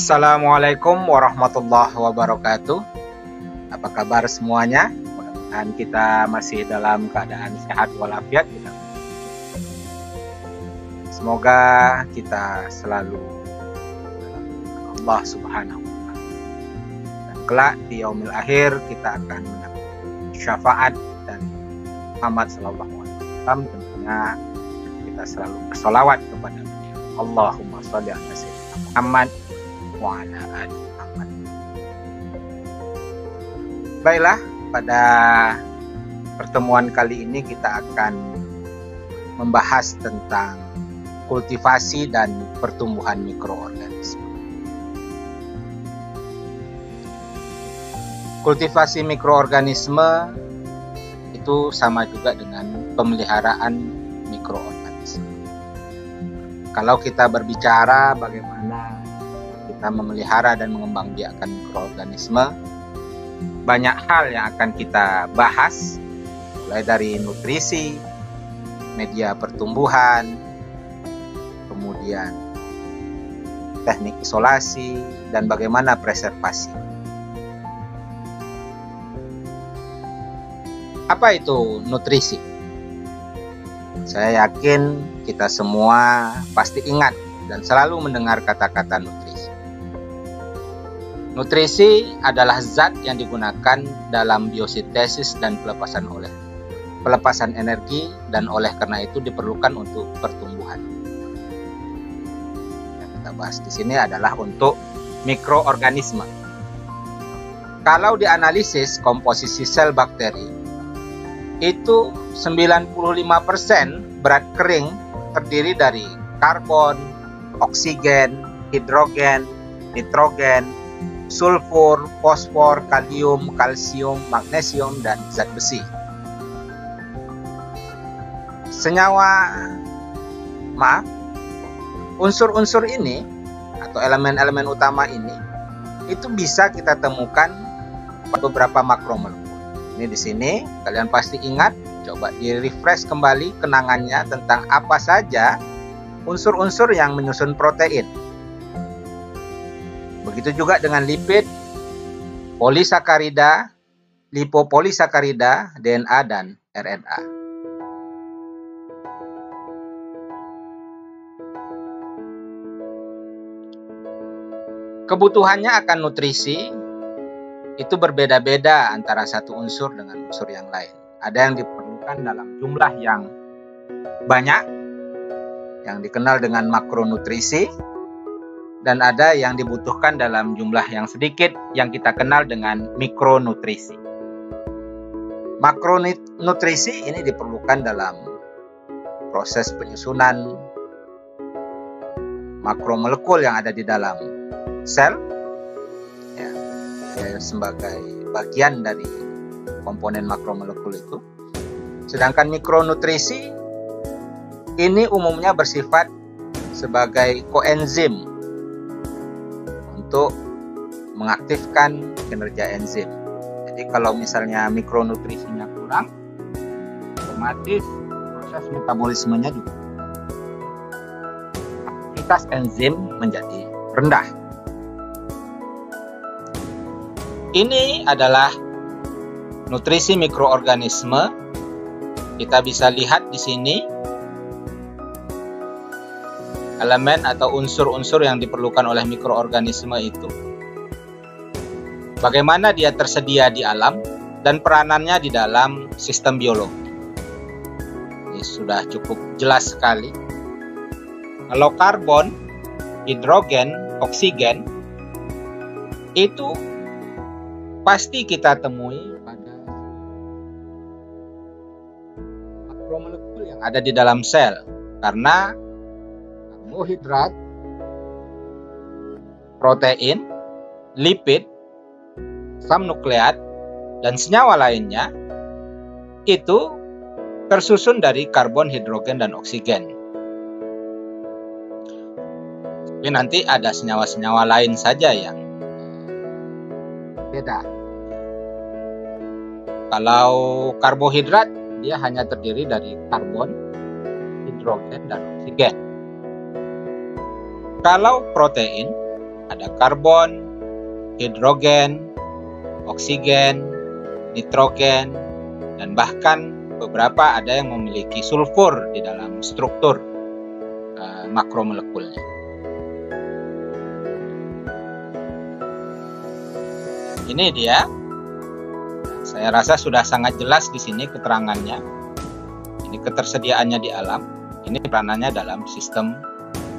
Assalamualaikum warahmatullahi wabarakatuh. Apa kabar semuanya? Mudah-mudahan kita masih dalam keadaan sehat walafiat. Semoga kita selalu dalam Allah Subhanahu wa Ta'ala. Dan kelak di yaumil akhir kita akan mendapat syafaat dan Muhammad sallallahu alaihi wasallam. Tentunya kita selalu bersolawat kepada beliau. Allahumma sholli ala sayyidina Muhammad wa ala ali Muhammad. Baiklah, pada pertemuan kali ini kita akan membahas tentang kultivasi dan pertumbuhan mikroorganisme. Kultivasi mikroorganisme itu sama juga dengan pemeliharaan mikroorganisme. Kalau kita berbicara bagaimana kita memelihara dan mengembangbiakkan mikroorganisme, banyak hal yang akan kita bahas, mulai dari nutrisi, media pertumbuhan, kemudian teknik isolasi, dan bagaimana preservasi. Apa itu nutrisi? Saya yakin kita semua pasti ingat dan selalu mendengar kata-kata nutrisi. Nutrisi adalah zat yang digunakan dalam biosintesis dan pelepasan energi, dan oleh karena itu diperlukan untuk pertumbuhan. Yang kita bahas di sini adalah untuk mikroorganisme. Kalau dianalisis komposisi sel bakteri, itu 95% berat kering terdiri dari karbon, oksigen, hidrogen, nitrogen, sulfur, fosfor, kalium, kalsium, magnesium, dan zat besi. Unsur-unsur ini atau elemen-elemen utama ini itu bisa kita temukan pada beberapa makromolekul. Ini di sini kalian pasti ingat, coba di-refresh kembali kenangannya tentang apa saja unsur-unsur yang menyusun protein. Begitu juga dengan lipid, polisakarida, lipopolisakarida, DNA, dan RNA. Kebutuhannya akan nutrisi itu berbeda-beda antara satu unsur dengan unsur yang lain. Ada yang diperlukan dalam jumlah yang banyak, yang dikenal dengan makronutrisi, dan ada yang dibutuhkan dalam jumlah yang sedikit yang kita kenal dengan mikronutrisi. Makronutrisi ini diperlukan dalam proses penyusunan makromolekul yang ada di dalam sel, ya, sebagai bagian dari komponen makromolekul itu. Sedangkan mikronutrisi ini umumnya bersifat sebagai koenzim untuk mengaktifkan kinerja enzim. Jadi kalau misalnya mikronutrisinya kurang, otomatis proses metabolismenya juga, aktivitas enzim menjadi rendah. Ini adalah nutrisi mikroorganisme. Kita bisa lihat di sini elemen atau unsur-unsur yang diperlukan oleh mikroorganisme itu. Bagaimana dia tersedia di alam dan peranannya di dalam sistem biologi. Ini sudah cukup jelas sekali. Kalau karbon, hidrogen, oksigen itu pasti kita temui pada makromolekul yang ada di dalam sel, karena karbohidrat, protein, lipid, asam nukleat, dan senyawa lainnya itu tersusun dari karbon, hidrogen, dan oksigen. Tapi nanti ada senyawa-senyawa lain saja yang beda. Kalau karbohidrat, dia hanya terdiri dari karbon, hidrogen, dan oksigen. Kalau protein, ada karbon, hidrogen, oksigen, nitrogen, dan bahkan beberapa ada yang memiliki sulfur di dalam struktur makromolekulnya. Ini dia. Saya rasa sudah sangat jelas di sini keterangannya. Ini ketersediaannya di alam. Ini peranannya dalam sistem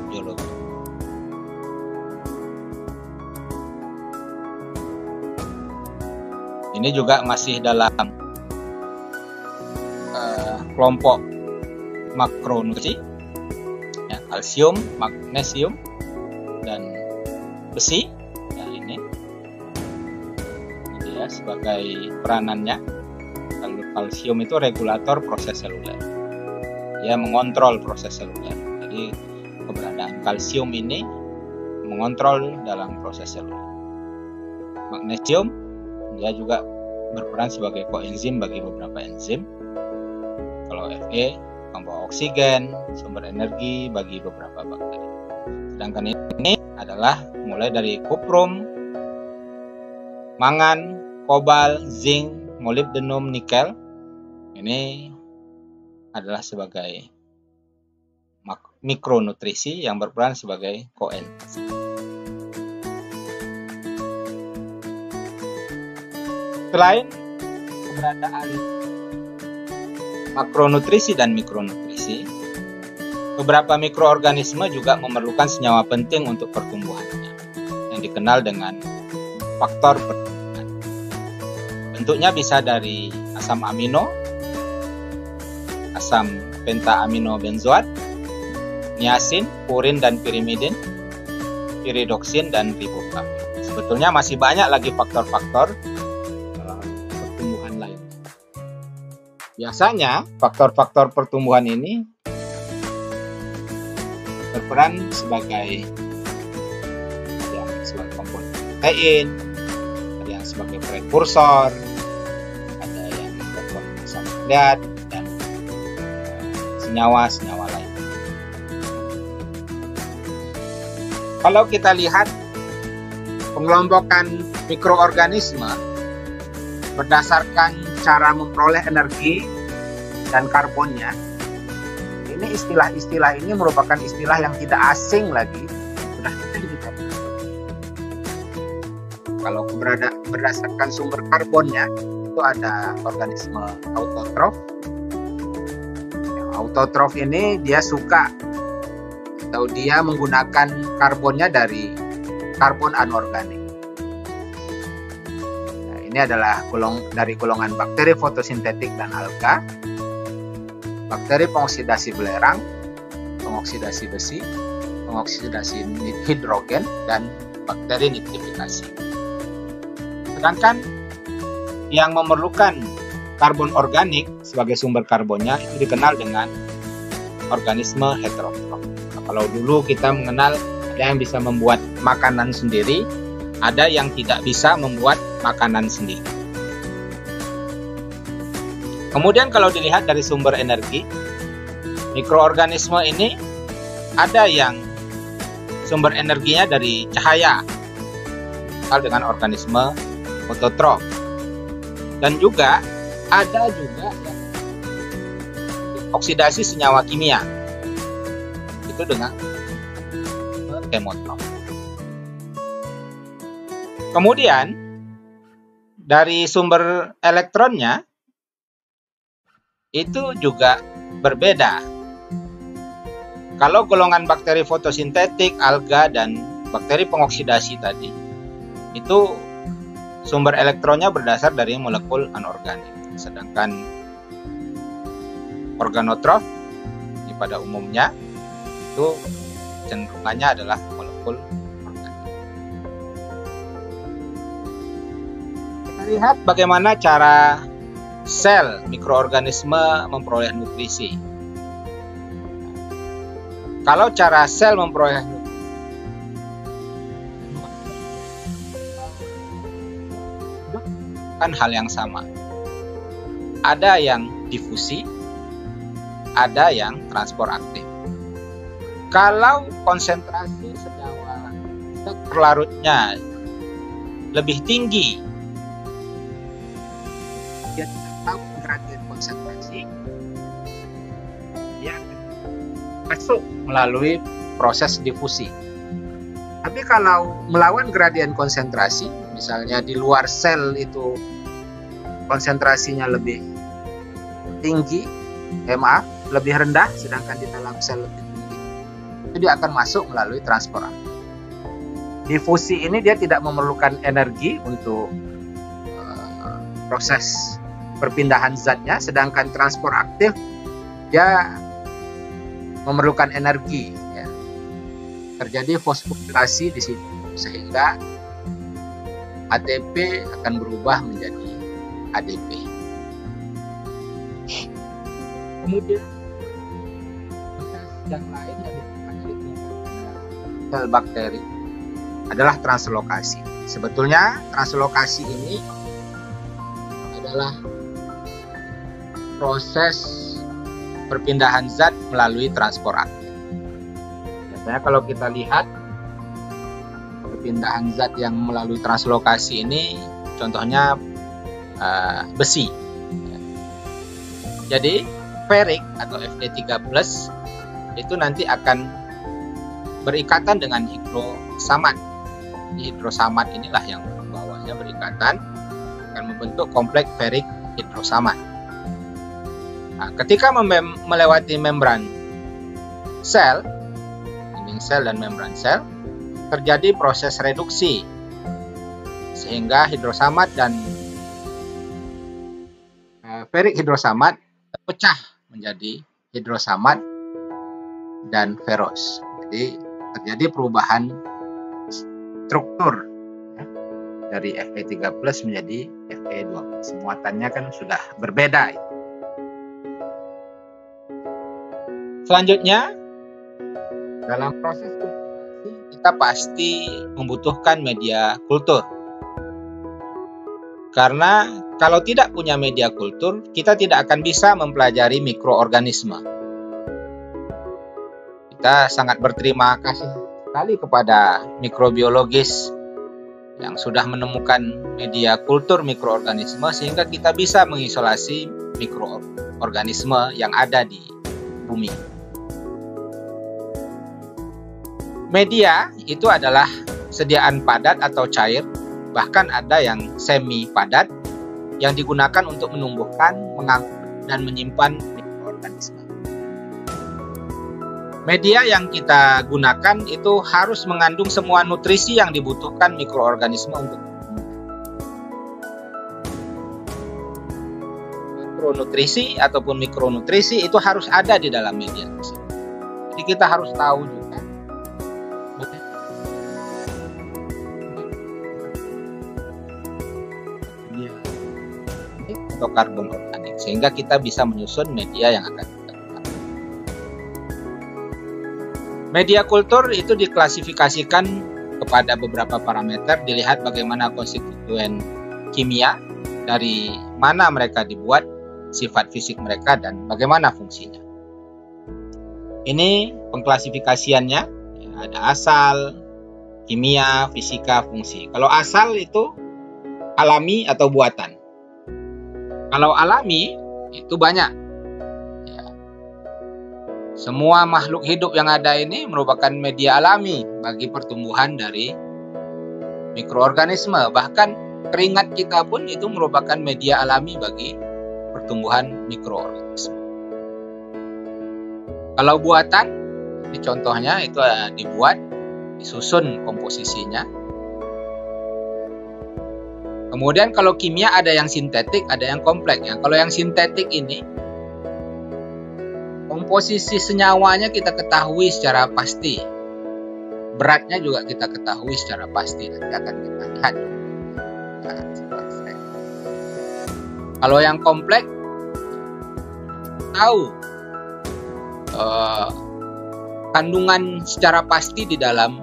biologi. Ini juga masih dalam kelompok makronutrisi, ya, kalsium, magnesium, dan besi. Nah, ini dia sebagai peranannya. Kalau kalsium itu regulator proses seluler, dia mengontrol proses seluler. Jadi keberadaan kalsium ini mengontrol dalam proses seluler. Magnesium, dia juga berperan sebagai koenzim bagi beberapa enzim. Kalau Fe, pembawa oksigen, sumber energi bagi beberapa bakteri. Sedangkan ini adalah mulai dari kuprum, mangan, kobal, zinc, molybdenum, nikel. Ini adalah sebagai mikronutrisi yang berperan sebagai koenzim. Selain keberadaan makronutrisi dan mikronutrisi, beberapa mikroorganisme juga memerlukan senyawa penting untuk pertumbuhannya, yang dikenal dengan faktor pertumbuhan. Bentuknya bisa dari asam amino, asam pentaaminobenzoat, niacin, purin dan pirimidin, piridoksin, dan riboflavin. Sebetulnya masih banyak lagi faktor-faktor pertumbuhan lain. Biasanya faktor-faktor pertumbuhan ini berperan sebagai komponen protein, ada yang sebagai prekursor, ada yang komponen asam nukleat, dan senyawa-senyawa lain. Kalau kita lihat pengelompokan mikroorganisme berdasarkan cara memperoleh energi dan karbonnya, ini istilah-istilah ini merupakan istilah yang tidak asing lagi. Sudah kita kalau berdasarkan sumber karbonnya, itu ada organisme autotrof. Autotrof ini dia suka atau dia menggunakan karbonnya dari karbon anorganik. Ini adalah dari golongan bakteri fotosintetik dan alga, bakteri pengoksidasi belerang, pengoksidasi besi, pengoksidasi hidrogen, dan bakteri nitrifikasi. Sedangkan yang memerlukan karbon organik sebagai sumber karbonnya itu dikenal dengan organisme heterotrof. Nah, kalau dulu kita mengenal ada yang bisa membuat makanan sendiri, ada yang tidak bisa membuat makanan sendiri. Kemudian kalau dilihat dari sumber energi, mikroorganisme ini ada yang sumber energinya dari cahaya, dengan organisme fototrof, dan juga ada juga yang oksidasi senyawa kimia, itu dengan kemotrof. Kemudian dari sumber elektronnya itu juga berbeda. Kalau golongan bakteri fotosintetik, alga, dan bakteri pengoksidasi tadi, itu sumber elektronnya berdasar dari molekul anorganik. Sedangkan organotrof pada umumnya itu cenderungannya adalah molekul organik. Kita lihat bagaimana cara sel mikroorganisme memperoleh nutrisi. Kalau cara sel memperoleh nutrisi kan hal yang sama. Ada yang difusi, ada yang transport aktif. Kalau konsentrasi senyawa terlarutnya lebih tinggi, dia tidak tahu gradien konsentrasi, dia masuk melalui proses difusi. Tapi kalau melawan gradien konsentrasi, misalnya di luar sel itu konsentrasinya lebih tinggi, lebih rendah, sedangkan di dalam sel lebih tinggi, itu dia akan masuk melalui transport aktif. Difusi ini dia tidak memerlukan energi untuk proses perpindahan zatnya, sedangkan transport aktif dia memerlukan energi. Ya. Terjadi fosforilasi di situ, sehingga ATP akan berubah menjadi ADP. Kemudian proses yang lain yang dilakukan di sel bakteri adalah translokasi. Sebetulnya translokasi ini adalah proses perpindahan zat melalui transport aktif. Biasanya kalau kita lihat perpindahan zat yang melalui translokasi ini, contohnya besi. Jadi ferrik atau Fe3+ itu nanti akan berikatan dengan hidrosamat. Hidrosamat inilah yang bawahnya berikatan akan membentuk kompleks ferrik hidrosamat. Nah, ketika melewati membran sel, dinding sel dan membran sel, terjadi proses reduksi sehingga hidrosamat dan ferrik hidrosamat terpecah menjadi hidrosamat dan ferros. Jadi terjadi perubahan struktur dari Fe3+ menjadi Fe2+. Muatannya kan sudah berbeda. Selanjutnya, dalam proses kultivasi kita pasti membutuhkan media kultur. Karena kalau tidak punya media kultur, kita tidak akan bisa mempelajari mikroorganisme. Kita sangat berterima kasih sekali kepada mikrobiologis yang sudah menemukan media kultur mikroorganisme sehingga kita bisa mengisolasi mikroorganisme yang ada di bumi. Media itu adalah sediaan padat atau cair, bahkan ada yang semi padat yang digunakan untuk menumbuhkan, mengangkut, dan menyimpan mikroorganisme. Media yang kita gunakan itu harus mengandung semua nutrisi yang dibutuhkan mikroorganisme untuk makronutrisi ataupun mikronutrisi itu harus ada di dalam media tersebut. Jadi kita harus tahu juga atau karbon organik sehingga kita bisa menyusun media yang akan kita gunakan. Media kultur itu diklasifikasikan kepada beberapa parameter, dilihat bagaimana konstituen kimia, dari mana mereka dibuat, sifat fisik mereka, dan bagaimana fungsinya. Ini pengklasifikasiannya, ada asal, kimia, fisika, fungsi. Kalau asal itu alami atau buatan. Kalau alami itu banyak. Ya. Semua makhluk hidup yang ada ini merupakan media alami bagi pertumbuhan dari mikroorganisme. Bahkan keringat kita pun itu merupakan media alami bagi pertumbuhan mikroorganisme. Kalau buatan, ini contohnya itu dibuat, disusun komposisinya. Kemudian kalau kimia ada yang sintetik, ada yang kompleks. Ya. Kalau yang sintetik ini, komposisi senyawanya kita ketahui secara pasti. Beratnya juga kita ketahui secara pasti. Nanti akan kita lihat. Nah, kalau yang kompleks, tahu kandungan secara pasti di dalam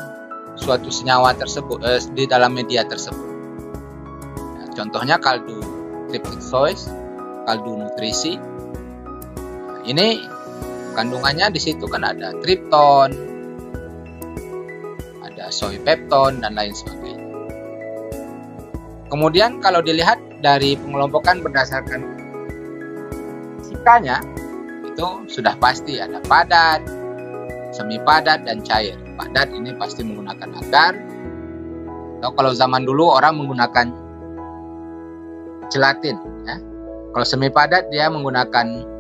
suatu senyawa tersebut, di dalam media tersebut. Contohnya kaldu tryptic soy, kaldu nutrisi. Ini kandungannya di situ kan ada tripton, ada ada soy pepton dan lain sebagainya. Kemudian kalau dilihat dari pengelompokan berdasarkan fisikanya, itu sudah pasti ada padat, semi padat, dan cair. Padat ini pasti menggunakan agar, atau kalau zaman dulu orang menggunakan gelatin, ya. Kalau semi padat dia menggunakan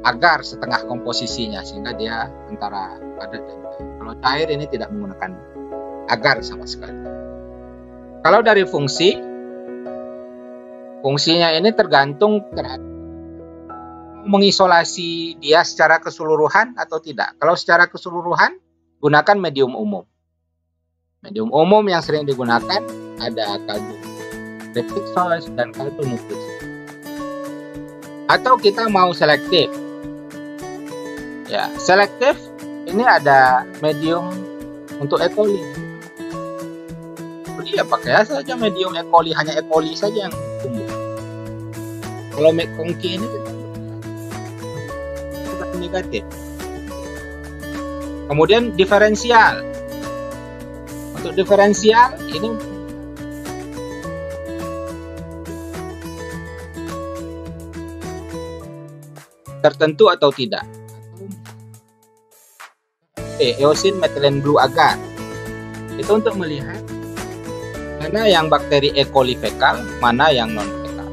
agar setengah komposisinya, sehingga dia antara padat dan cair. Kalau cair ini tidak menggunakan agar sama sekali. Kalau dari fungsinya ini tergantung terhadap mengisolasi dia secara keseluruhan atau tidak. Kalau secara keseluruhan, gunakan medium umum. Medium umum yang sering digunakan ada kaldu Reptixos dan kaldu nutrisi. Atau kita mau selektif. Ya, selektif ini ada medium untuk E. coli. Jadi ya pakai saja medium E. coli, hanya E. coli saja yang tumbuh. Kalau McConkey ini tetap negatif. Kemudian diferensial. Untuk diferensial ini tertentu atau tidak. Eosin methylene blue agar. Itu untuk melihat mana yang bakteri E. coli fekal, mana yang non fekal.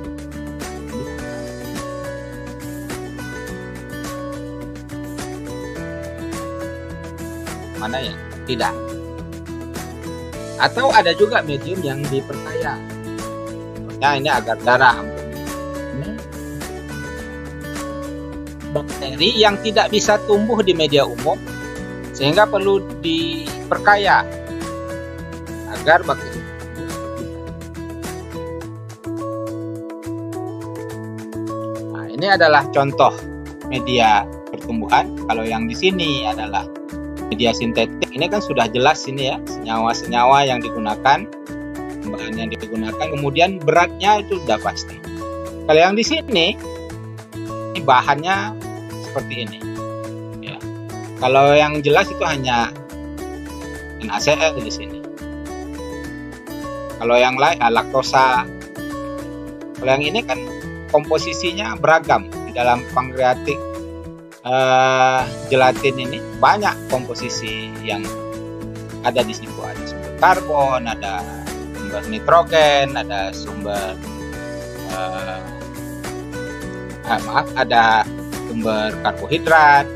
Mana yang tidak. Atau ada juga medium yang diperkaya. Contohnya ini agar darah. Ini bakteri yang tidak bisa tumbuh di media umum, sehingga perlu diperkaya agar bakteri. Nah, ini adalah contoh media pertumbuhan. Kalau yang di sini adalah media sintetik, ini kan sudah jelas ini ya, senyawa-senyawa yang digunakan, bahan yang digunakan, kemudian beratnya itu sudah pasti. Kalau yang di sini, ini bahannya seperti ini. Ya. Kalau yang jelas itu hanya NaCl di sini. Kalau yang lain laktosa. Kalau yang ini kan komposisinya beragam di dalam pankreatik. Gelatin ini banyak komposisi yang ada di situ. Ada sumber karbon, ada sumber nitrogen, ada sumber ada sumber karbohidrat,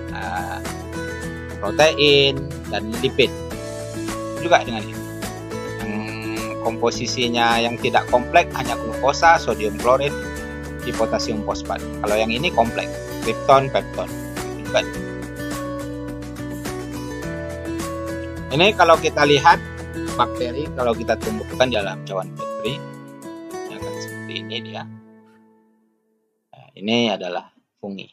protein, dan lipid. Juga dengan ini. Yang komposisinya yang tidak kompleks hanya glukosa, sodium klorid, di potasium fosfat. Kalau yang ini kompleks, kripton, pepton. Ini kalau kita lihat bakteri, kalau kita tumbuhkan dalam cawan petri, ini akan seperti ini dia. Nah, ini adalah fungi.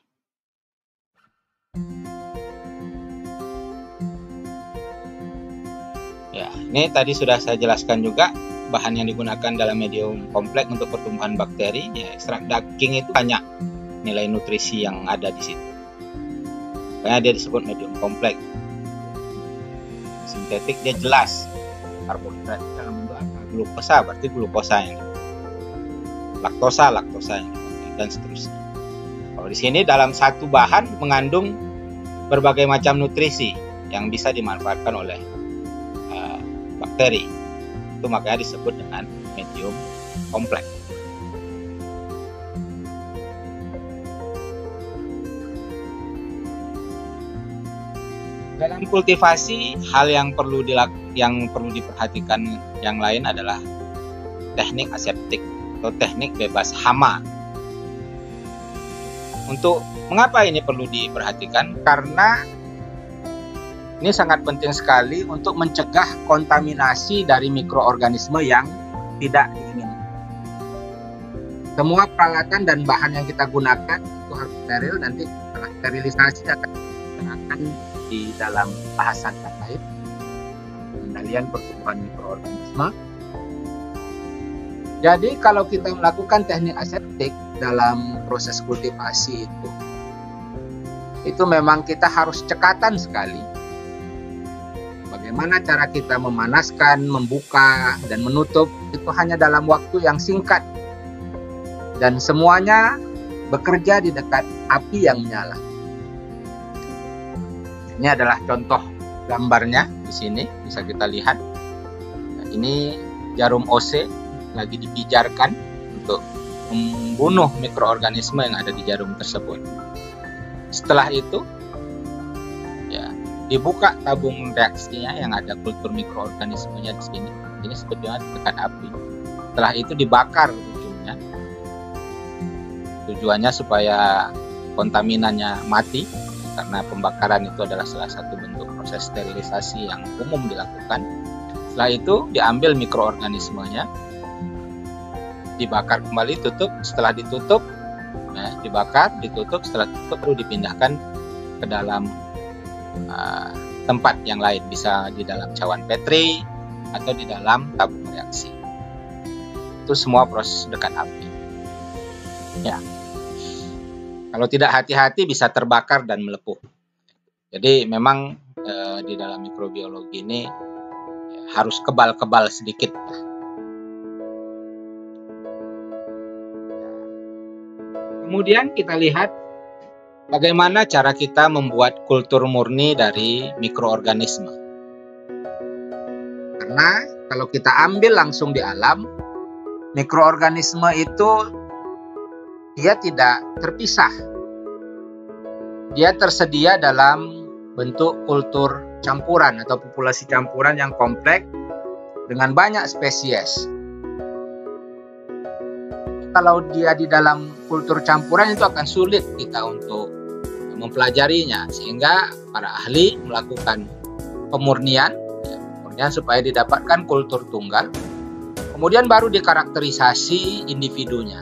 Ya, ini tadi sudah saya jelaskan juga bahan yang digunakan dalam medium kompleks untuk pertumbuhan bakteri. Ya, ekstrak daging itu banyak nilai nutrisi yang ada di situ. Makanya dia disebut medium kompleks. Sintetik dia jelas karbohidrat dalam bentuk apa? Glukosa, berarti glukosa yang laktosa yang dan seterusnya. Kalau di sini dalam satu bahan mengandung berbagai macam nutrisi yang bisa dimanfaatkan oleh bakteri. Itu makanya disebut dengan medium kompleks. Dalam kultivasi, hal yang perlu diperhatikan yang lain adalah teknik aseptik atau teknik bebas hama. Untuk mengapa ini perlu diperhatikan? Karena ini sangat penting sekali untuk mencegah kontaminasi dari mikroorganisme yang tidak diinginkan. Semua peralatan dan bahan yang kita gunakan itu harus steril. Nanti setelah sterilisasi akan di dalam bahasan yang lain, pengendalian pertumbuhan mikroorganisme. Jadi kalau kita melakukan teknik aseptik dalam proses kultivasi itu memang kita harus cekatan sekali. Bagaimana cara kita memanaskan, membuka, dan menutup itu hanya dalam waktu yang singkat. Dan semuanya bekerja di dekat api yang menyala. Ini adalah contoh gambarnya di sini, bisa kita lihat. Nah, ini jarum OC lagi dipijarkan untuk membunuh mikroorganisme yang ada di jarum tersebut. Setelah itu, ya, dibuka tabung reaksinya yang ada kultur mikroorganismenya di sini. Ini sebetulnya dekat api. Setelah itu dibakar ujungnya. Tujuannya supaya kontaminannya mati, karena pembakaran itu adalah salah satu bentuk proses sterilisasi yang umum dilakukan. Setelah itu diambil mikroorganismenya, dibakar kembali, tutup. Setelah ditutup, dibakar, ditutup. Setelah tutup baru dipindahkan ke dalam tempat yang lain, bisa di dalam cawan Petri atau di dalam tabung reaksi. Itu semua proses dekat api. Ya. Kalau tidak hati-hati bisa terbakar dan melepuh. Jadi memang di dalam mikrobiologi ini harus kebal-kebal sedikit. Kemudian kita lihat bagaimana cara kita membuat kultur murni dari mikroorganisme. Karena kalau kita ambil langsung di alam, mikroorganisme itu dia tidak terpisah. Dia tersedia dalam bentuk kultur campuran atau populasi campuran yang kompleks dengan banyak spesies. Kalau dia di dalam kultur campuran itu akan sulit kita untuk mempelajarinya, sehingga para ahli melakukan pemurnian supaya didapatkan kultur tunggal. Kemudian baru dikarakterisasi individunya.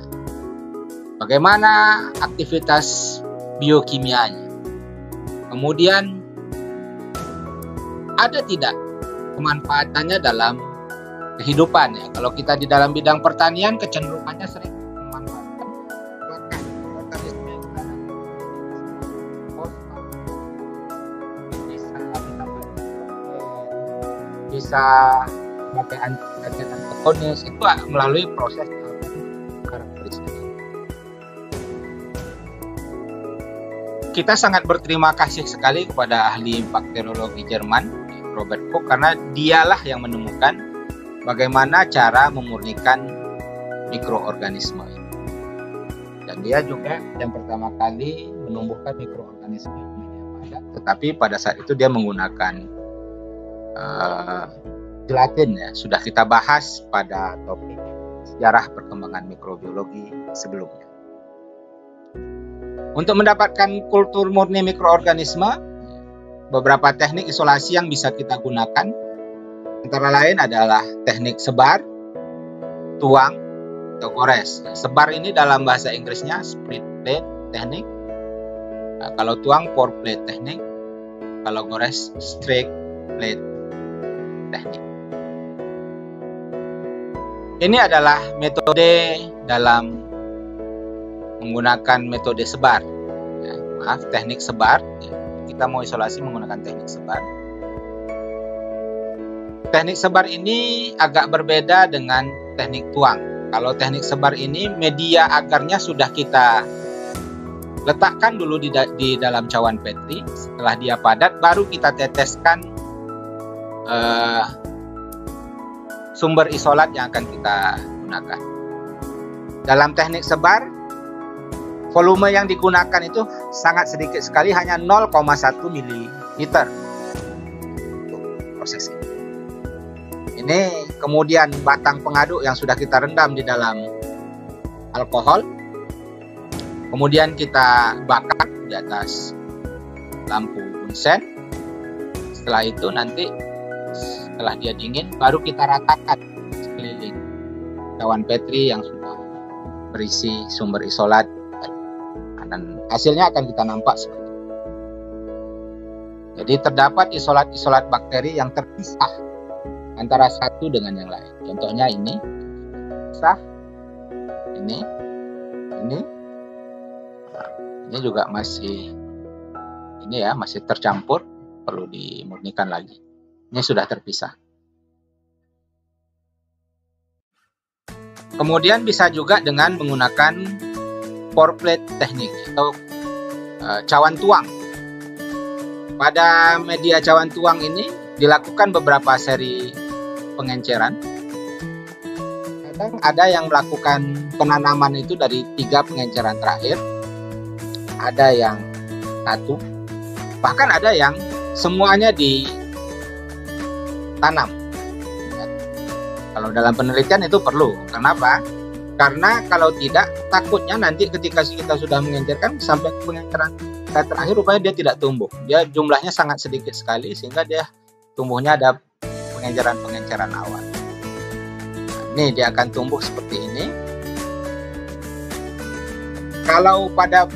Bagaimana aktivitas biokimianya. Kemudian ada tidak kemanfaatannya dalam kehidupan ya. Kalau kita di dalam bidang pertanian kecenderungannya sering memanfaatkan organisme yang ada. Bisa pakai antioksidan itu melalui proses karakteristik. Kita sangat berterima kasih sekali kepada ahli bakteriologi Jerman, Robert Koch, karena dialah yang menemukan bagaimana cara memurnikan mikroorganisme ini. Dan dia juga yang pertama kali menumbuhkan mikroorganisme di media padat, tetapi pada saat itu dia menggunakan gelatin ya. Sudah kita bahas pada topik sejarah perkembangan mikrobiologi sebelumnya. Untuk mendapatkan kultur murni mikroorganisme, beberapa teknik isolasi yang bisa kita gunakan antara lain adalah teknik sebar, tuang, atau gores. Sebar ini dalam bahasa Inggrisnya split plate teknik. Nah, kalau tuang pour plate teknik, kalau gores straight plate teknik. Ini adalah metode dalam menggunakan metode sebar. Teknik sebar. Kita mau isolasi menggunakan teknik sebar. Teknik sebar ini agak berbeda dengan teknik tuang. Kalau teknik sebar ini media agarnya sudah kita letakkan dulu di dalam cawan Petri. Setelah dia padat, baru kita teteskan sumber isolat yang akan kita gunakan. Dalam teknik sebar, volume yang digunakan itu sangat sedikit sekali, hanya 0,1 ml untuk proses ini. Ini kemudian batang pengaduk yang sudah kita rendam di dalam alkohol. Kemudian kita bakar di atas lampu bunsen. Setelah itu nanti setelah dia dingin baru kita ratakan sekeliling cawan Petri yang sudah berisi sumber isolat. Dan hasilnya akan kita nampak seperti itu. Jadi terdapat isolat-isolat bakteri yang terpisah antara satu dengan yang lain. Contohnya ini, pisah, ini juga masih tercampur, perlu dimurnikan lagi. Ini sudah terpisah. Kemudian bisa juga dengan menggunakan pour plate teknik atau cawan tuang. Pada media cawan tuang ini dilakukan beberapa seri pengenceran. Kadang ada yang melakukan penanaman itu dari 3 pengenceran terakhir, ada yang 1, bahkan ada yang semuanya ditanam. Kalau dalam penelitian itu perlu. Kenapa? Karena kalau tidak, takutnya nanti ketika kita sudah mengencerkan sampai pengenceran terakhir rupanya dia tidak tumbuh. Dia jumlahnya sangat sedikit sekali sehingga dia tumbuhnya ada pengenceran awal. Ini dia akan tumbuh seperti ini. Kalau pada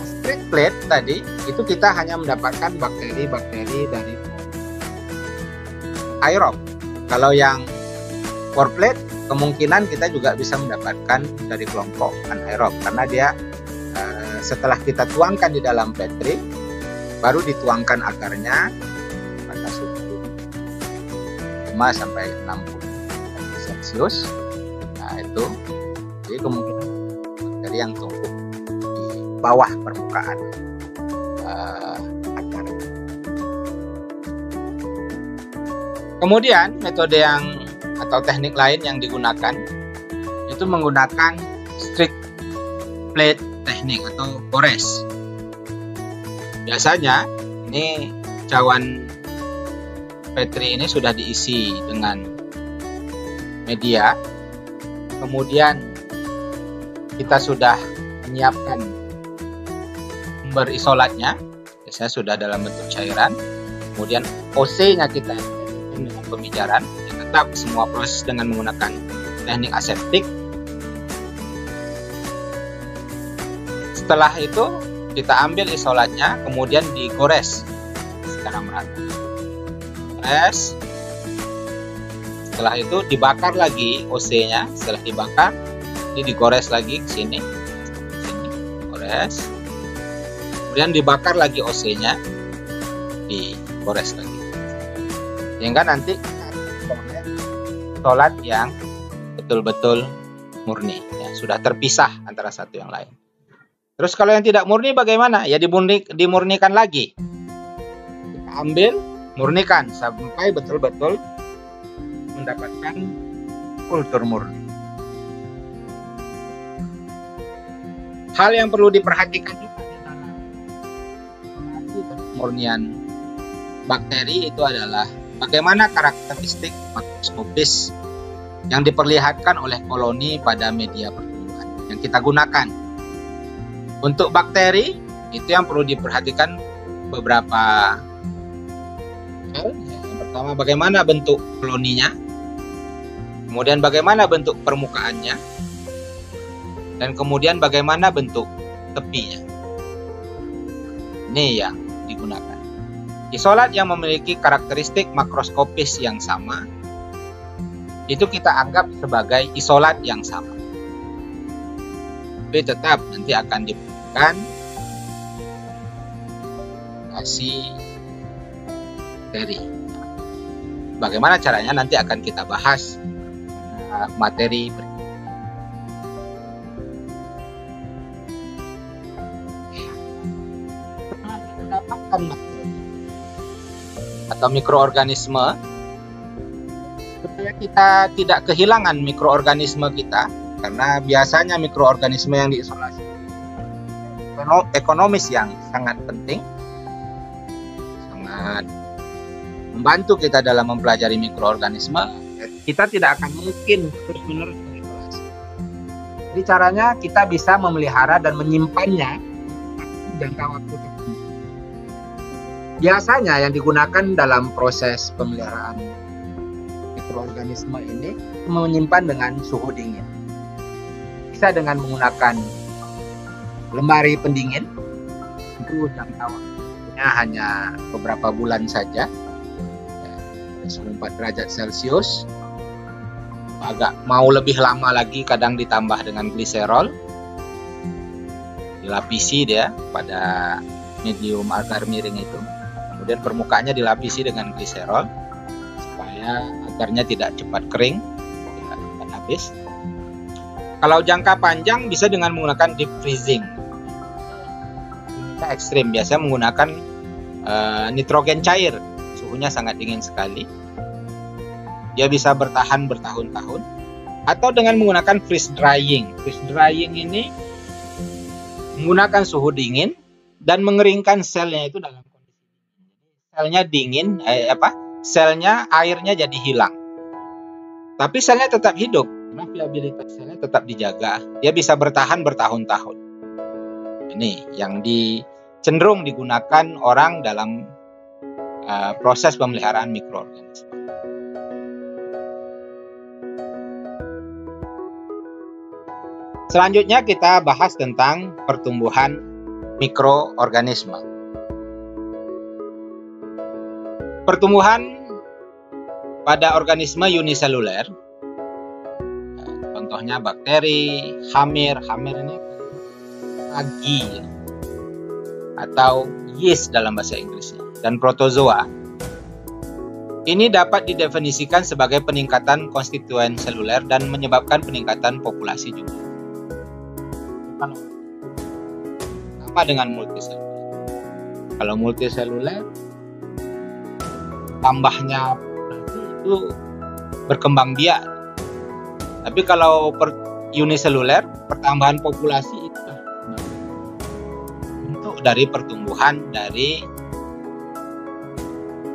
straight plate tadi itu kita hanya mendapatkan bakteri-bakteri dari aerob. Kalau yang pour plate kemungkinan kita juga bisa mendapatkan dari kelompok anaerob karena dia setelah kita tuangkan di dalam petri baru dituangkan akarnya pada suhu 5 sampai 60 Celcius. Nah itu jadi kemungkinan bakteri yang tumbuh di bawah permukaan akar. Kemudian metode atau teknik lain yang digunakan itu menggunakan strict plate teknik atau gores. Biasanya ini cawan petri ini sudah diisi dengan media, kemudian kita sudah menyiapkan sumber isolatnya, biasanya sudah dalam bentuk cairan, kemudian OC-nya kita dengan pemijaran, tetap semua proses dengan menggunakan teknik aseptik. Setelah itu kita ambil isolatnya, kemudian digores secara merata. Gores. Setelah itu dibakar lagi OC-nya. Setelah dibakar, ini digores lagi ke sini, gores. Kemudian dibakar lagi OC-nya, digores lagi. Sehingga nanti isolat yang betul-betul murni, ya, sudah terpisah antara satu yang lain. Terus kalau yang tidak murni bagaimana? Ya dimurnikan lagi. Kita ambil, murnikan sampai betul-betul mendapatkan kultur murni. Hal yang perlu diperhatikan juga dalam pemurnian bakteri itu adalah bagaimana karakteristik makroskopis yang diperlihatkan oleh koloni pada media pertumbuhan yang kita gunakan. Untuk bakteri, itu yang perlu diperhatikan beberapa hal. Yang pertama, bagaimana bentuk koloninya, kemudian bagaimana bentuk permukaannya, dan kemudian bagaimana bentuk tepinya. Ini yang digunakan. Isolat yang memiliki karakteristik makroskopis yang sama, itu kita anggap sebagai isolat yang sama. Tapi tetap nanti akan dibutuhkan kasih bakteri. Bagaimana caranya nanti akan kita bahas materi berikutnya. Setelah kita dapatkan atau mikroorganisme, supaya kita tidak kehilangan mikroorganisme kita, karena biasanya mikroorganisme yang diisolasi ekonomis yang sangat penting, sangat membantu kita dalam mempelajari mikroorganisme. Kita tidak akan mungkin terus-menerus mengisolasi. Jadi caranya kita bisa memelihara dan menyimpannya jangka waktu tertentu. Biasanya yang digunakan dalam proses pemeliharaan mikroorganisme ini menyimpan dengan suhu dingin. Bisa dengan menggunakan lemari pendingin, itu jangka waktunya hanya beberapa bulan saja, suhu 4 derajat Celcius. Agak mau lebih lama lagi kadang ditambah dengan gliserol, dilapisi dia pada medium agar miring itu. Kemudian permukaannya dilapisi dengan gliserol supaya agarnya tidak cepat kering, tidak cepat habis. Kalau jangka panjang bisa dengan menggunakan deep freezing. Kita ekstrim, biasanya menggunakan nitrogen cair, suhunya sangat dingin sekali. Dia bisa bertahan bertahun-tahun. Atau dengan menggunakan freeze drying. Freeze drying ini menggunakan suhu dingin dan mengeringkan selnya itu dalam kondisi selnya dingin, selnya airnya jadi hilang. Tapi selnya tetap hidup, karena viabilitas selnya tetap dijaga. Dia bisa bertahan bertahun-tahun. Ini yang cenderung digunakan orang dalam proses pemeliharaan mikroorganisme. Selanjutnya kita bahas tentang pertumbuhan mikroorganisme. Pertumbuhan pada organisme uniseluler, contohnya bakteri, hamir ini algi atau yeast dalam bahasa Inggrisnya, dan protozoa. Ini dapat didefinisikan sebagai peningkatan konstituen seluler dan menyebabkan peningkatan populasi jumlah. Sama dengan multiseluler. Kalau multiseluler, tambahnya itu berkembang biak. Tapi kalau uniseluler, pertambahan populasi itu bentuk dari pertumbuhan dari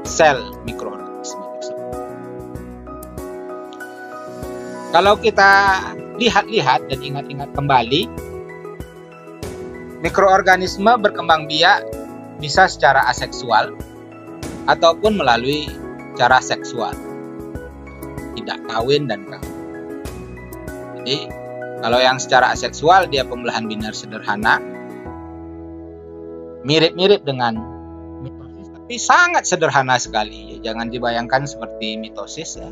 sel mikroorganisme tersebut. Kalau kita lihat-lihat dan ingat-ingat kembali, mikroorganisme berkembang biak bisa secara aseksual ataupun melalui cara seksual, tidak kawin dan kawin. Jadi kalau yang secara aseksual dia pembelahan biner sederhana, mirip-mirip dengan mitosis, tapi sangat sederhana sekali. Jangan dibayangkan seperti mitosis ya,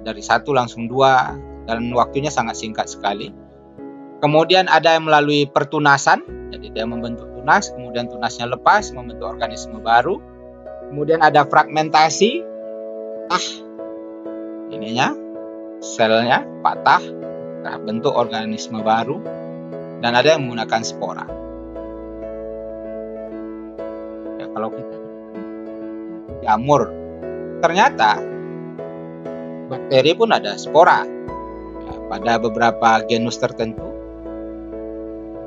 dari 1 langsung 2 dan waktunya sangat singkat sekali. Kemudian ada yang melalui pertunasan, jadi dia membentuk tunas, kemudian tunasnya lepas, membentuk organisme baru. Kemudian ada fragmentasi, ininya, selnya patah, bentuk organisme baru. Dan ada yang menggunakan spora. Ya, kalau kita jamur, ternyata bakteri pun ada spora. Ya, pada beberapa genus tertentu,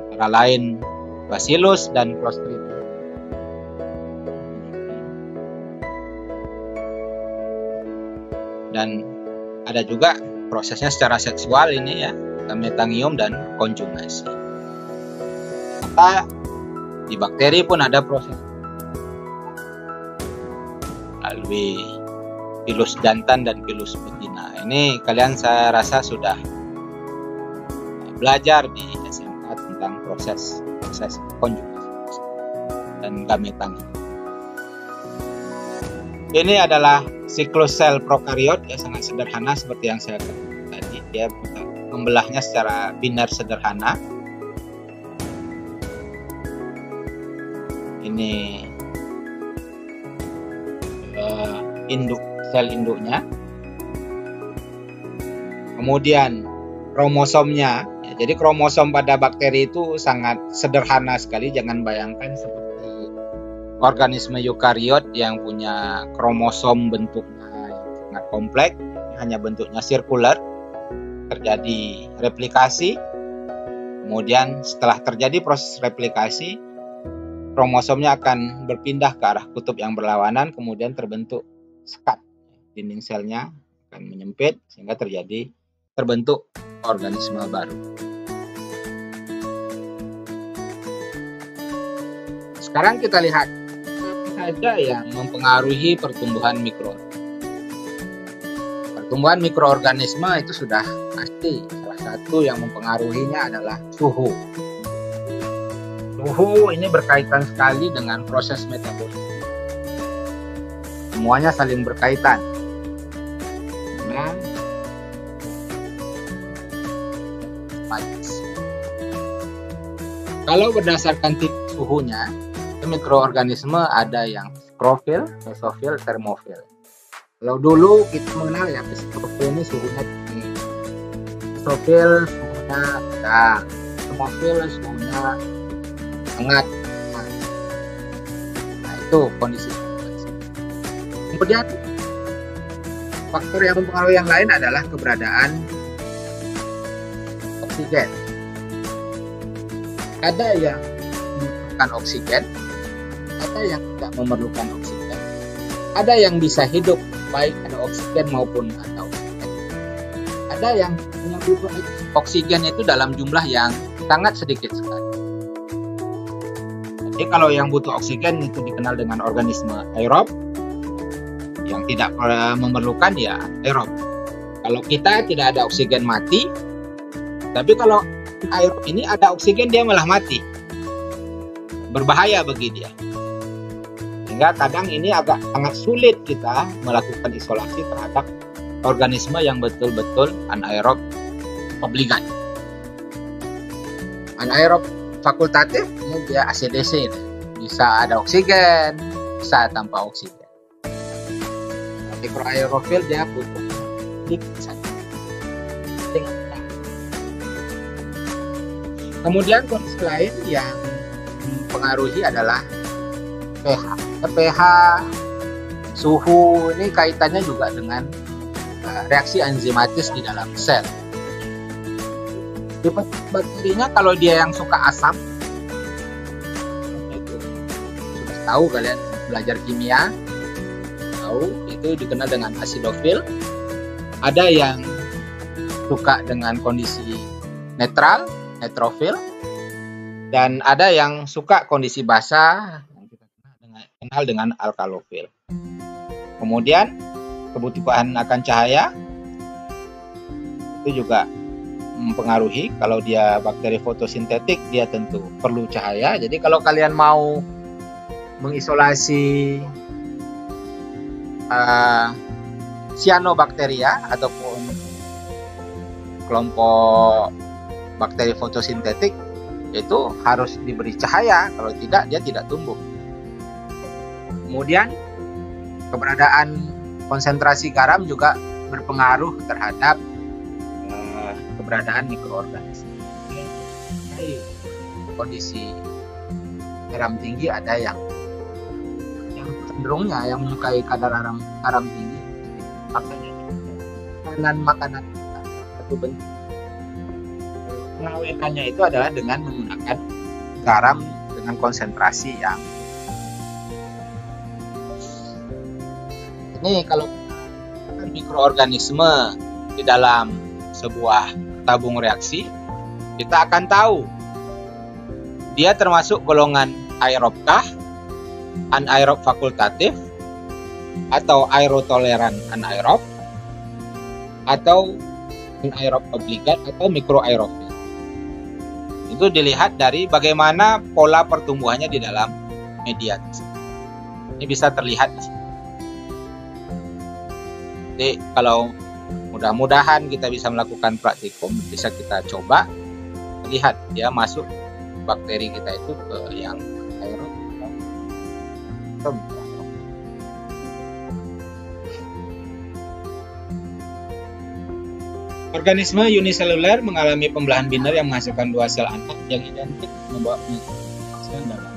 antara lain Bacillus dan Clostridium. Dan ada juga prosesnya secara seksual ini ya, metangium dan konjugasi. Maka di bakteri pun ada proses melalui pilus jantan dan pilus betina. Ini kalian saya rasa sudah belajar di SMK tentang proses konjugasi dan gametangium. Ini adalah siklus sel prokariot ya, sangat sederhana seperti yang saya katakan tadi. Dia membelahnya secara biner sederhana. Ini sel induknya. Kemudian kromosomnya. Ya, jadi kromosom pada bakteri itu sangat sederhana sekali. Jangan bayangkan seperti organisme eukariot yang punya kromosom bentuknya yang sangat kompleks, hanya bentuknya sirkular. Terjadi replikasi, kemudian setelah terjadi proses replikasi, kromosomnya akan berpindah ke arah kutub yang berlawanan, kemudian terbentuk sekat. Dinding selnya akan menyempit sehingga terbentuk organisme baru. Sekarang kita lihat apa saja yang mempengaruhi pertumbuhan mikroorganisme. Pertumbuhan mikroorganisme itu sudah pasti. Salah satu yang mempengaruhinya adalah suhu. Suhu ini berkaitan sekali dengan proses metabolisme. Semuanya saling berkaitan. Kalau berdasarkan tipe suhunya, mikroorganisme ada yang mikrofil, mesofil, termofil. Kalau dulu kita mengenal ya mikrofil ini suhunya tinggi, mesofil suhunya sedang, termofil suhunya hangat. Nah itu kondisi. Kemudian faktor yang mempengaruhi yang lain adalah keberadaan oksigen. Ada yang memerlukan oksigen, ada yang tidak memerlukan oksigen, ada yang bisa hidup baik ada oksigen maupun ada oksigen. Ada yang butuh oksigen itu dalam jumlah yang sangat sedikit sekali. Jadi kalau yang butuh oksigen itu dikenal dengan organisme aerob, yang tidak memerlukan ya aerob. Kalau kita tidak ada oksigen mati, tapi kalau aerob ini ada oksigen dia malah mati, berbahaya bagi dia. Sehingga kadang ini agak sangat sulit kita melakukan isolasi terhadap organisme yang betul-betul anaerob obligat. Anaerob fakultatif ini dia ACDC, bisa ada oksigen, bisa tanpa oksigen. Mikroaerofil dia butuh kemudian kondisi lain yang mempengaruhi adalah pH, suhu. Ini kaitannya juga dengan reaksi enzimatis di dalam sel. Tipe bakterinya kalau dia yang suka asam, itu sudah tahu kalian belajar kimia, tahu itu dikenal dengan asidofil. Ada yang suka dengan kondisi netral, netrofil, dan ada yang suka kondisi basah, yang kita kenal dengan alkalofil. Kemudian kebutuhan akan cahaya itu juga mempengaruhi. Kalau dia bakteri fotosintetik, dia tentu perlu cahaya. Jadi kalau kalian mau mengisolasi cyanobacteria ataupun kelompok bakteri fotosintetik, itu harus diberi cahaya. Kalau tidak, dia tidak tumbuh. Kemudian keberadaan konsentrasi garam juga berpengaruh terhadap keberadaan mikroorganisme. Kondisi garam tinggi ada yang cenderungnya yang menyukai kadar garam tinggi, makanan satu bentuk pengawetannya itu adalah dengan menggunakan garam dengan konsentrasi yang ini. Kalau mikroorganisme di dalam sebuah tabung reaksi, kita akan tahu dia termasuk golongan aerobkah, anaerob fakultatif, atau aerotoleran anaerob, atau anaerob obligat, atau mikroaerofil. Itu dilihat dari bagaimana pola pertumbuhannya di dalam media. Ini bisa terlihat di sini. Jadi kalau mudah-mudahan kita bisa melakukan praktikum, bisa kita coba lihat dia masuk bakteri kita itu ke yang aerob. Organisme uniseluler mengalami pembelahan biner yang menghasilkan dua sel anak yang identik membawa sel dalam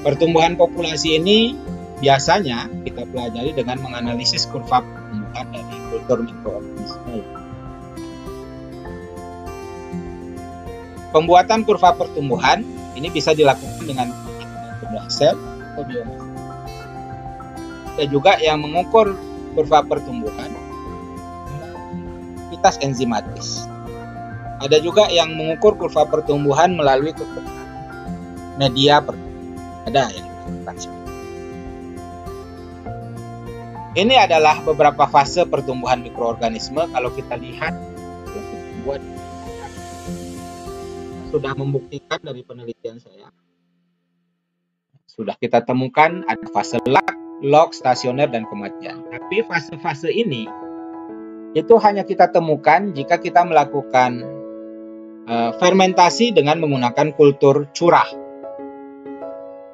pertumbuhan populasi. Ini biasanya kita pelajari dengan menganalisis kurva pertumbuhan dari kultur mikroorganisme. Pembuatan kurva pertumbuhan ini bisa dilakukan dengan jumlah sel atau biomasa. Ada juga yang mengukur kurva pertumbuhan aktivitas enzimatis. Ada juga yang mengukur kurva pertumbuhan melalui media pertumbuhan. Ada yang melakukan. Ini adalah beberapa fase pertumbuhan mikroorganisme. Kalau kita lihat, sudah membuktikan dari penelitian saya, sudah kita temukan ada fase log, stasioner, dan kematian. Tapi fase-fase ini itu hanya kita temukan jika kita melakukan fermentasi dengan menggunakan kultur curah.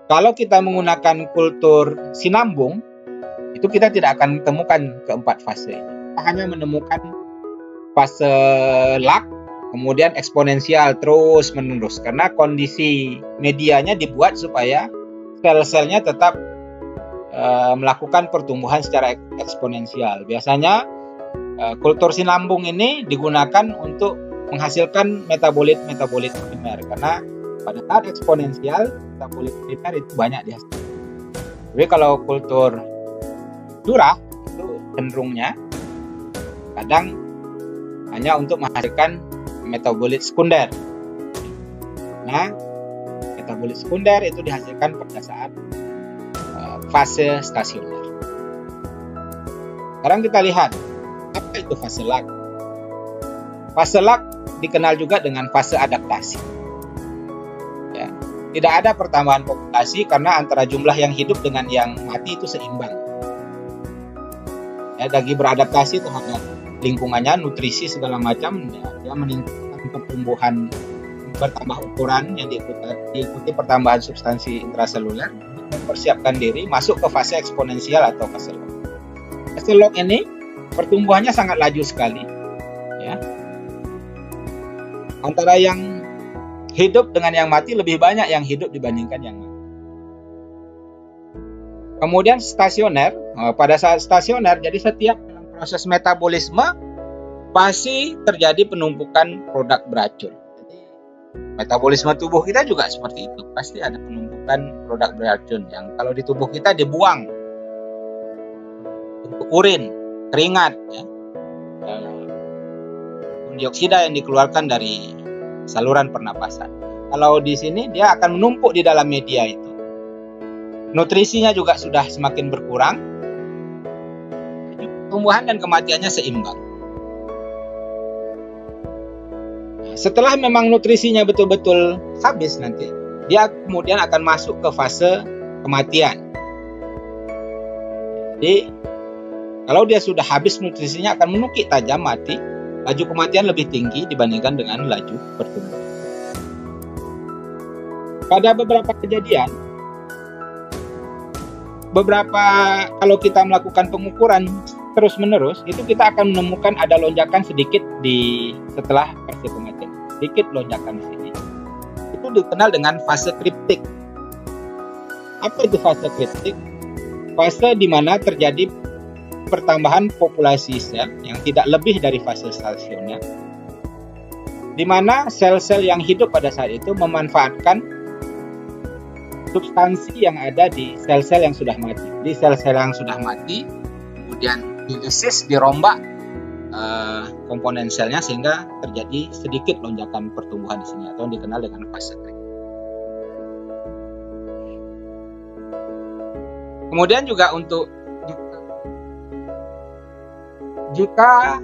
Kalau kita menggunakan kultur sinambung, itu kita tidak akan temukan keempat fase ini. Kita hanya menemukan fase lag, kemudian eksponensial terus menerus, karena kondisi medianya dibuat supaya sel-selnya tetap melakukan pertumbuhan secara eksponensial. Biasanya kultur sinambung ini digunakan untuk menghasilkan metabolit primer, karena pada saat eksponensial metabolit primer itu banyak dihasilkan. Tapi kalau kultur curah itu cenderungnya kadang hanya untuk menghasilkan metabolit sekunder. Nah, metabolit sekunder itu dihasilkan pada saat fase stasioner. Sekarang kita lihat apa itu fase lag. Fase lag dikenal juga dengan fase adaptasi. Ya, tidak ada pertambahan populasi karena antara jumlah yang hidup dengan yang mati itu seimbang. Ya, lagi beradaptasi terhadap lingkungannya, nutrisi segala macam, ya, dia meningkatkan pertumbuhan, bertambah ukuran yang diikuti pertambahan substansi intraseluler, mempersiapkan diri masuk ke fase eksponensial atau fase log. Fase log ini pertumbuhannya sangat laju sekali, ya. Antara yang hidup dengan yang mati lebih banyak yang hidup dibandingkan yang mati. Kemudian stasioner, pada saat stasioner, jadi setiap proses metabolisme pasti terjadi penumpukan produk beracun. Jadi, metabolisme tubuh kita juga seperti itu, pasti ada penumpukan produk beracun yang kalau di tubuh kita dibuang untuk urin, keringat, ya, dioksida yang dikeluarkan dari saluran pernapasan. Kalau di sini dia akan menumpuk di dalam media itu. Nutrisinya juga sudah semakin berkurang. Pertumbuhan dan kematiannya seimbang. Setelah memang nutrisinya betul-betul habis nanti, dia kemudian akan masuk ke fase kematian. Jadi, kalau dia sudah habis nutrisinya akan menukik tajam, mati, laju kematian lebih tinggi dibandingkan dengan laju pertumbuhan. Pada beberapa kejadian, kalau kita melakukan pengukuran terus-menerus, itu kita akan menemukan ada lonjakan sedikit setelah fase kematian. Sedikit lonjakan di sini. Itu dikenal dengan fase kriptik. Apa itu fase kriptik? Fase di mana terjadi pertambahan populasi sel yang tidak lebih dari fase stasioner, di mana sel-sel yang hidup pada saat itu memanfaatkan substansi yang ada di sel-sel yang sudah mati. Di sel-sel yang sudah mati, kemudian dilisis, dirombak komponen selnya sehingga terjadi sedikit lonjakan pertumbuhan di sini atau yang dikenal dengan fase kriptik. Kemudian juga untuk jika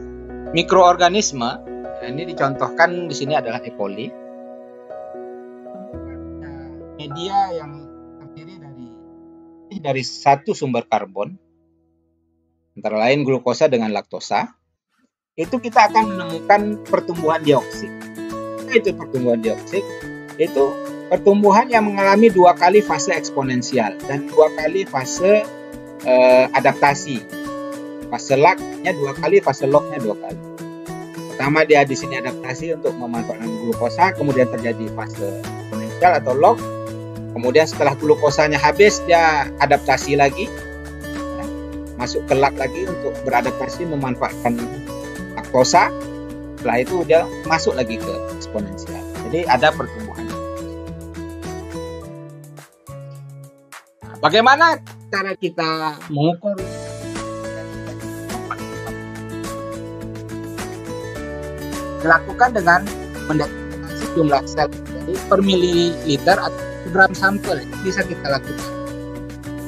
mikroorganisme, ini dicontohkan di sini adalah E. coli, media yang terdiri dari satu sumber karbon, antara lain glukosa dengan laktosa, itu kita akan menemukan pertumbuhan dioksid. Itu pertumbuhan dioksid, itu pertumbuhan yang mengalami 2 kali fase eksponensial dan 2 kali fase adaptasi. Fase lag-nya 2 kali, fase log-nya 2 kali. Pertama dia di sini adaptasi untuk memanfaatkan glukosa, kemudian terjadi fase eksponensial atau log. Kemudian setelah glukosanya habis, dia adaptasi lagi, ya, masuk ke lag lagi untuk beradaptasi memanfaatkan laktosa. Setelah itu dia masuk lagi ke eksponensial. Jadi ada pertumbuhan. Nah, bagaimana cara kita mengukur? Dilakukan dengan mendeteksi jumlah sel. Jadi per mililiter atau gram sampel bisa kita lakukan.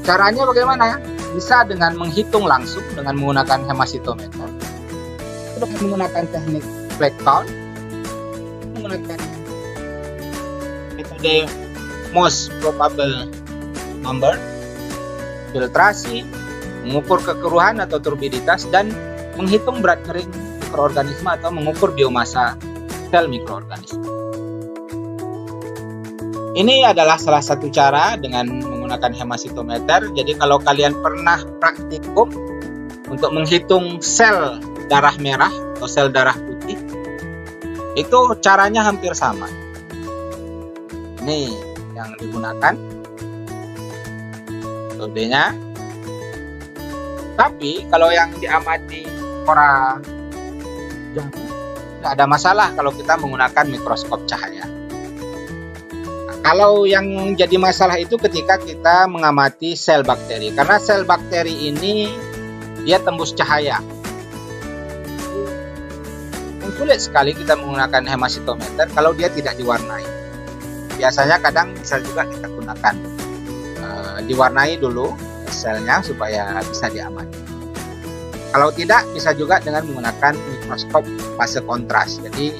Caranya bagaimana? Bisa dengan menghitung langsung dengan menggunakan hemasitometer, dengan menggunakan teknik black count, menggunakan metode most probable number, filtrasi, mengukur kekeruhan atau turbiditas, dan menghitung berat kering mikroorganisme atau mengukur biomasa sel mikroorganisme. Ini adalah salah satu cara dengan menggunakan hemasitometer. Jadi kalau kalian pernah praktikum untuk menghitung sel darah merah atau sel darah putih, itu caranya hampir sama. Ini yang digunakan metodenya. Tapi kalau yang diamati orang tidak ada masalah kalau kita menggunakan mikroskop cahaya. Kalau yang jadi masalah itu ketika kita mengamati sel bakteri. Karena sel bakteri ini dia tembus cahaya. Sulit sekali kita menggunakan hemasitometer kalau dia tidak diwarnai. Biasanya kadang bisa juga kita gunakan diwarnai dulu selnya supaya bisa diamati. Kalau tidak, bisa juga dengan menggunakan mikroskop fase kontras. Jadi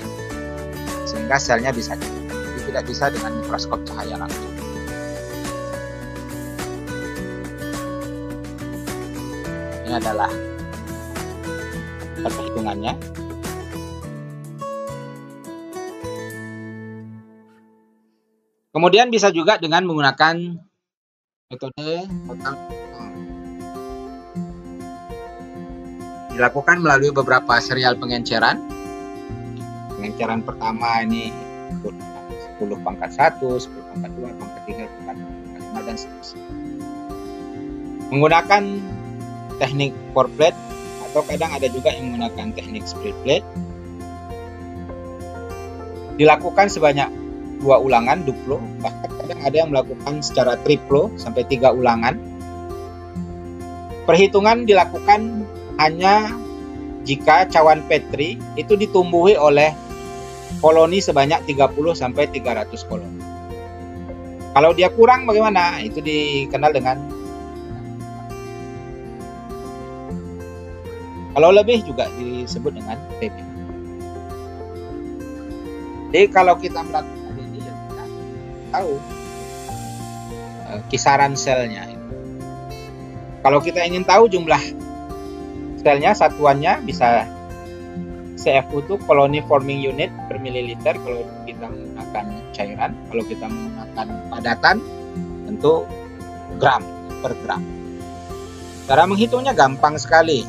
sehingga selnya bisa dilihat. Tidak bisa dengan mikroskop cahaya langsung. Ini adalah perhitungannya. Kemudian bisa juga dengan menggunakan metode total. Dilakukan melalui beberapa serial pengenceran. Pengenceran pertama ini 10 pangkat 1, 10 pangkat 2, pangkat 3, pangkat 5, dan seterusnya. Menggunakan teknik 4 plate atau kadang ada juga yang menggunakan teknik split plate. Dilakukan sebanyak 2 ulangan, duplo, bahkan kadang ada yang melakukan secara triplo sampai 3 ulangan. Perhitungan dilakukan hanya jika cawan Petri itu ditumbuhi oleh koloni sebanyak 30 sampai 300 koloni. Kalau dia kurang bagaimana? Itu dikenal dengan, kalau lebih juga disebut dengan TB. Jadi kalau kita melakukan ini ya kita tahu kisaran selnya. Kalau kita ingin tahu jumlah selnya, satuannya bisa CFU itu colony forming unit per mililiter kalau kita menggunakan cairan. Kalau kita menggunakan padatan tentu gram per gram. Cara menghitungnya gampang sekali.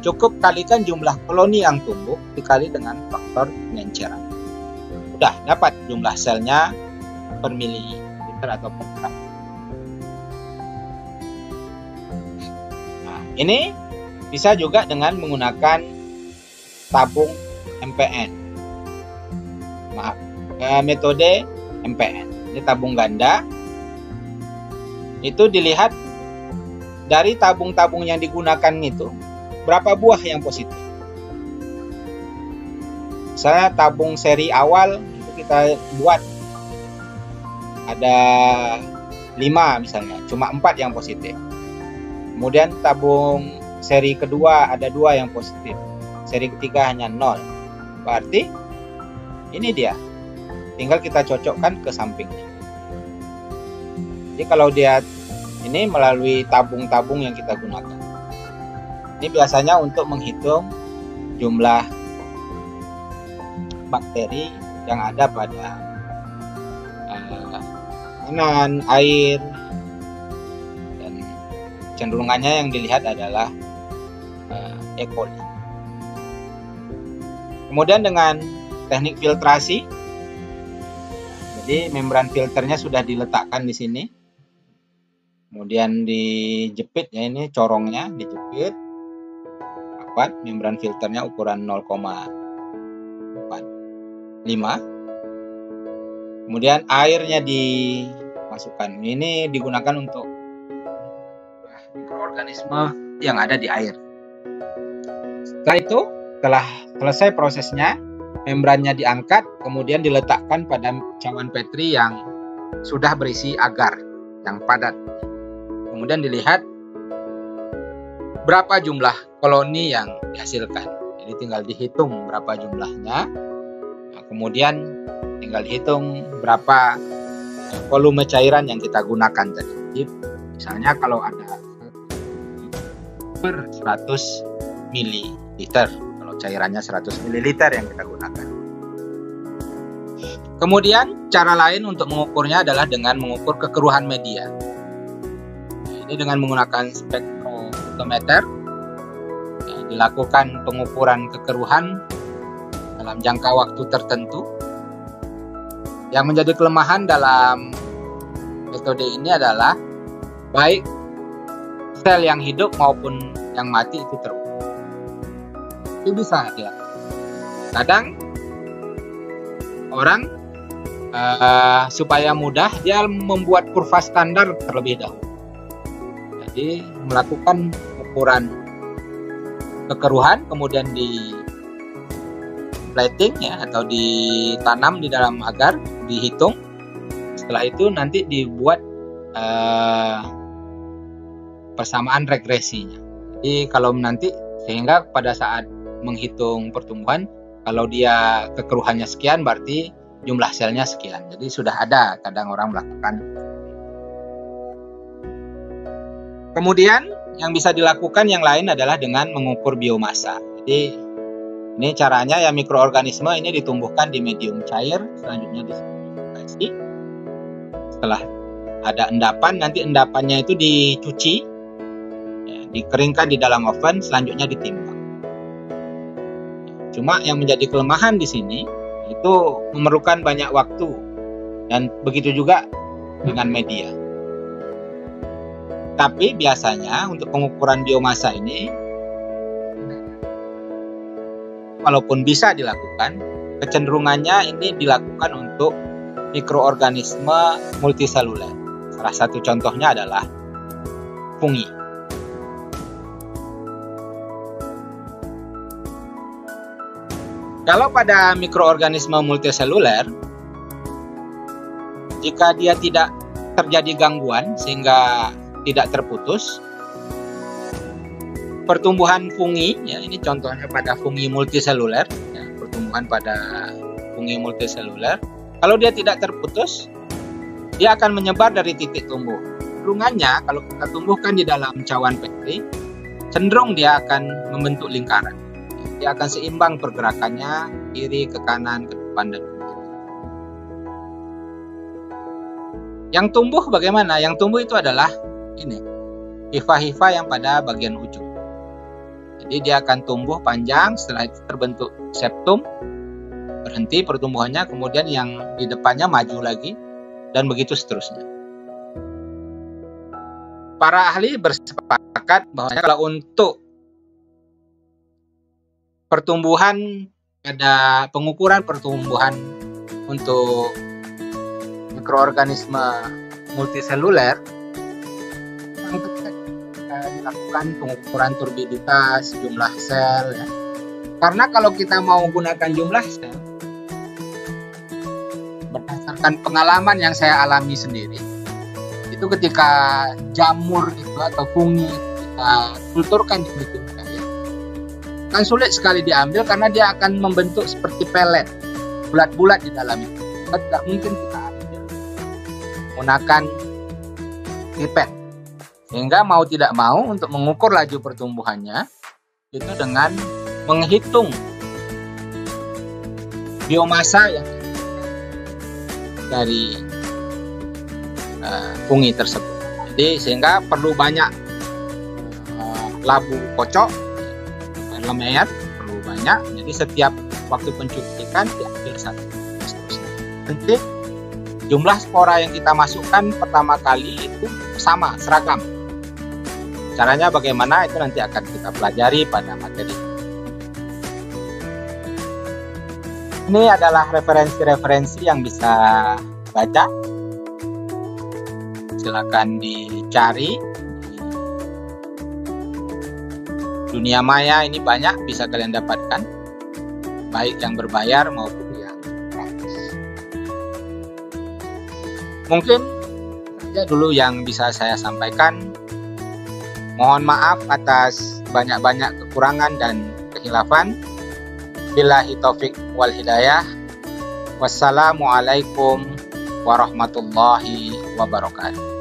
Cukup kalikan jumlah koloni yang tumbuh dikali dengan faktor pengenceran. Udah dapat jumlah selnya per mililiter atau per gram. Nah, ini bisa juga dengan menggunakan tabung MPN. Maaf, metode MPN. Ini tabung ganda. Itu dilihat dari tabung-tabung yang digunakan itu berapa buah yang positif. Misalnya tabung seri awal itu kita buat ada 5 misalnya, cuma 4 yang positif. Kemudian tabung seri kedua ada 2 yang positif. Seri ketiga hanya 0. Berarti ini dia. Tinggal kita cocokkan ke sampingnya. Jadi kalau dia ini melalui tabung-tabung yang kita gunakan. Ini biasanya untuk menghitung jumlah bakteri yang ada pada makanan, air, dan cenderungannya yang dilihat adalah E. coli. Kemudian dengan teknik filtrasi, jadi membran filternya sudah diletakkan di sini. Kemudian dijepit ya, ini corongnya dijepit rapat, membran filternya ukuran 0,45. Kemudian airnya dimasukkan. Ini digunakan untuk mikroorganisme yang ada di air. Setelah itu, setelah selesai prosesnya, membrannya diangkat, kemudian diletakkan pada cawan Petri yang sudah berisi agar yang padat. Kemudian dilihat berapa jumlah koloni yang dihasilkan. Jadi tinggal dihitung berapa jumlahnya. Nah, kemudian tinggal dihitung berapa volume cairan yang kita gunakan tadi. Jadi, misalnya kalau ada per 100 ml. Cairannya 100 ml yang kita gunakan. Kemudian cara lain untuk mengukurnya adalah dengan mengukur kekeruhan media. Ini dengan menggunakan spektrometer, dilakukan pengukuran kekeruhan dalam jangka waktu tertentu. Yang menjadi kelemahan dalam metode ini adalah baik sel yang hidup maupun yang mati itu terukur. Itu bisa dilakukan. Kadang orang supaya mudah dia membuat kurva standar terlebih dahulu. Jadi melakukan ukuran kekeruhan, kemudian di plating ya, atau ditanam di dalam agar, dihitung. Setelah itu nanti dibuat persamaan regresinya. Jadi kalau nanti sehingga pada saat menghitung pertumbuhan, kalau dia kekeruhannya sekian berarti jumlah selnya sekian. Jadi sudah ada kadang orang melakukan. Kemudian yang bisa dilakukan yang lain adalah dengan mengukur biomasa. Jadi ini caranya ya, mikroorganisme ini ditumbuhkan di medium cair, selanjutnya disedimentasi. Setelah ada endapan, nanti endapannya itu dicuci, ya, dikeringkan di dalam oven, selanjutnya ditimbang. Cuma yang menjadi kelemahan di sini itu memerlukan banyak waktu, dan begitu juga dengan media. Tapi biasanya untuk pengukuran biomasa ini, walaupun bisa dilakukan, kecenderungannya ini dilakukan untuk mikroorganisme multiseluler. Salah satu contohnya adalah fungi. Kalau pada mikroorganisme multiseluler, jika dia tidak terjadi gangguan sehingga tidak terputus, pertumbuhan fungi, ya ini contohnya pada fungi multiseluler, ya, pertumbuhan pada fungi multiseluler, kalau dia tidak terputus, dia akan menyebar dari titik tumbuh. Cenderungannya kalau kita tumbuhkan di dalam cawan Petri, cenderung dia akan membentuk lingkaran. Dia akan seimbang pergerakannya, kiri, ke kanan, ke depan, dan ke belakang. Yang tumbuh bagaimana? Yang tumbuh itu adalah ini, hifa-hifa yang pada bagian ujung. Jadi dia akan tumbuh panjang, setelah itu terbentuk septum, berhenti pertumbuhannya, kemudian yang di depannya maju lagi, dan begitu seterusnya. Para ahli bersepakat bahwa kalau untuk pertumbuhan, ada pengukuran pertumbuhan untuk mikroorganisme multiseluler, dilakukan pengukuran turbiditas, jumlah sel, ya. Karena kalau kita mau gunakan jumlah sel, berdasarkan pengalaman yang saya alami sendiri, itu ketika jamur itu atau fungi kita kulturkan di medium cair, kan sulit sekali diambil karena dia akan membentuk seperti pelet, bulat-bulat di dalam itu. Tidak mungkin kita ambil menggunakan pipet. Sehingga mau tidak mau untuk mengukur laju pertumbuhannya itu dengan menghitung biomasa yang dari fungi tersebut. Jadi sehingga perlu banyak labu kocok, lemer, perlu banyak. Jadi setiap waktu pencutikan diambil satu. Nanti jumlah spora yang kita masukkan pertama kali itu sama, seragam. Caranya bagaimana itu nanti akan kita pelajari pada materi. Ini adalah referensi-referensi yang bisa baca. Silakan dicari. Dunia maya ini banyak bisa kalian dapatkan, baik yang berbayar maupun yang gratis. Mungkin saja dulu yang bisa saya sampaikan. Mohon maaf atas banyak-banyak kekurangan dan kehilafan. Billahi taufik wal hidayah. Wassalamualaikum warahmatullahi wabarakatuh.